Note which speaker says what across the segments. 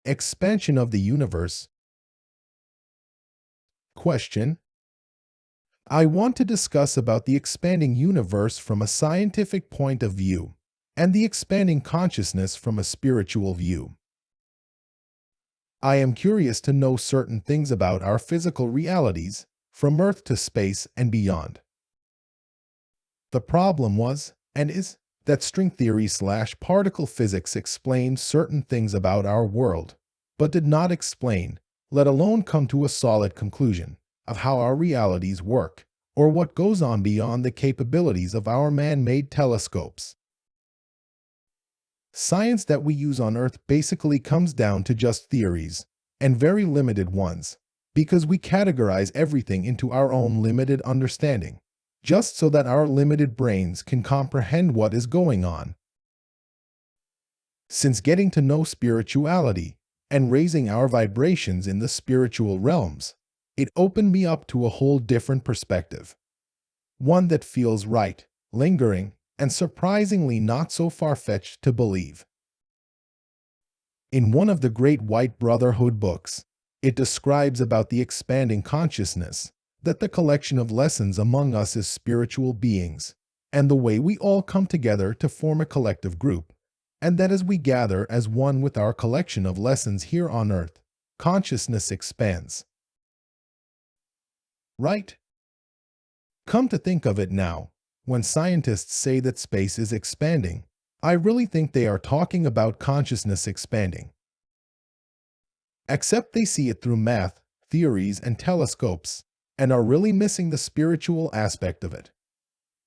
Speaker 1: Expansion of the universe. Question. I want to discuss about the expanding universe from a scientific point of view and the expanding consciousness from a spiritual view. I am curious to know certain things about our physical realities, from Earth to space and beyond. The problem was, and is, that string theory/particle physics explained certain things about our world, but did not explain, let alone come to a solid conclusion, of how our realities work, or what goes on beyond the capabilities of our man-made telescopes. Science that we use on Earth basically comes down to just theories, and very limited ones, because we categorize everything into our own limited understanding, just so that our limited brains can comprehend what is going on. Since getting to know spirituality and raising our vibrations in the spiritual realms, it opened me up to a whole different perspective. One that feels right, lingering, and surprisingly not so far-fetched to believe. In one of the Great White Brotherhood books, it describes about the expanding consciousness, that the collection of lessons among us as spiritual beings, and the way we all come together to form a collective group, and that as we gather as one with our collection of lessons here on Earth, consciousness expands. Right? Come to think of it now, when scientists say that space is expanding, I really think they are talking about consciousness expanding. Except they see it through math, theories, and telescopes, and are really missing the spiritual aspect of it,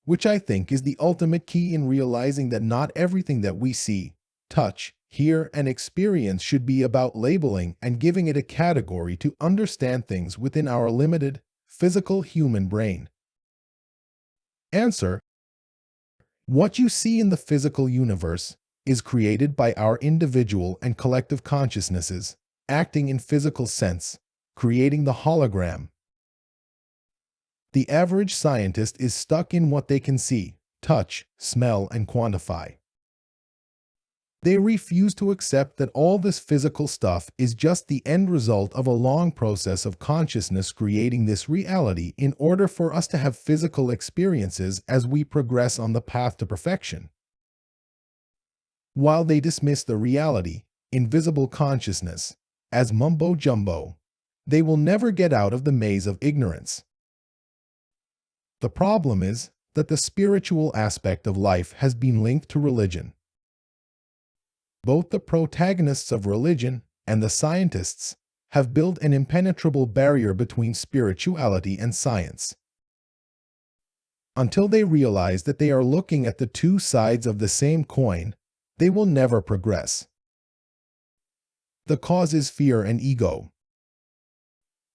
Speaker 1: which I think is the ultimate key in realizing that not everything that we see, touch, hear, and experience should be about labeling and giving it a category to understand things within our limited, physical human brain. Answer. What you see in the physical universe is created by our individual and collective consciousnesses, acting in physical sense, creating the hologram. The average scientist is stuck in what they can see, touch, smell, and quantify. They refuse to accept that all this physical stuff is just the end result of a long process of consciousness creating this reality in order for us to have physical experiences as we progress on the path to perfection. While they dismiss the reality, invisible consciousness, as mumbo-jumbo, they will never get out of the maze of ignorance. The problem is that the spiritual aspect of life has been linked to religion. Both the protagonists of religion and the scientists have built an impenetrable barrier between spirituality and science. Until they realize that they are looking at the two sides of the same coin, they will never progress. The cause is fear and ego.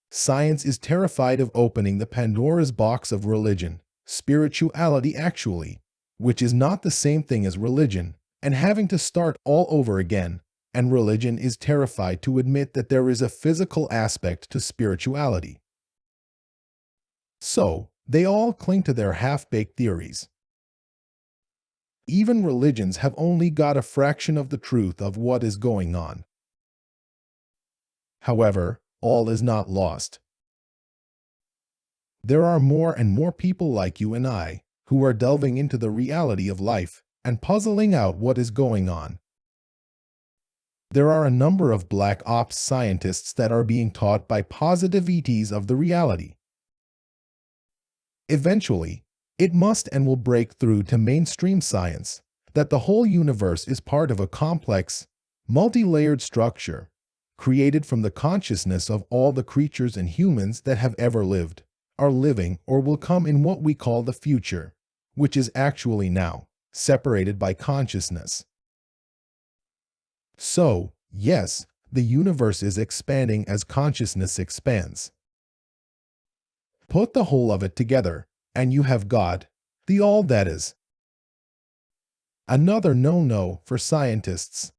Speaker 1: Science is terrified of opening the Pandora's box of religion, spirituality actually, which is not the same thing as religion, and having to start all over again, and religion is terrified to admit that there is a physical aspect to spirituality. So, they all cling to their half-baked theories. Even religions have only got a fraction of the truth of what is going on. However, all is not lost. There are more and more people like you and I who are delving into the reality of life and puzzling out what is going on. There are a number of black ops scientists that are being taught by positive ETs of the reality. Eventually, it must and will break through to mainstream science that the whole universe is part of a complex, multi-layered structure created from the consciousness of all the creatures and humans that have ever lived, are living, or will come in what we call the future, which is actually now separated by consciousness. So, yes, the universe is expanding as consciousness expands. Put the whole of it together, and you have God, the all that is. Another no-no for scientists.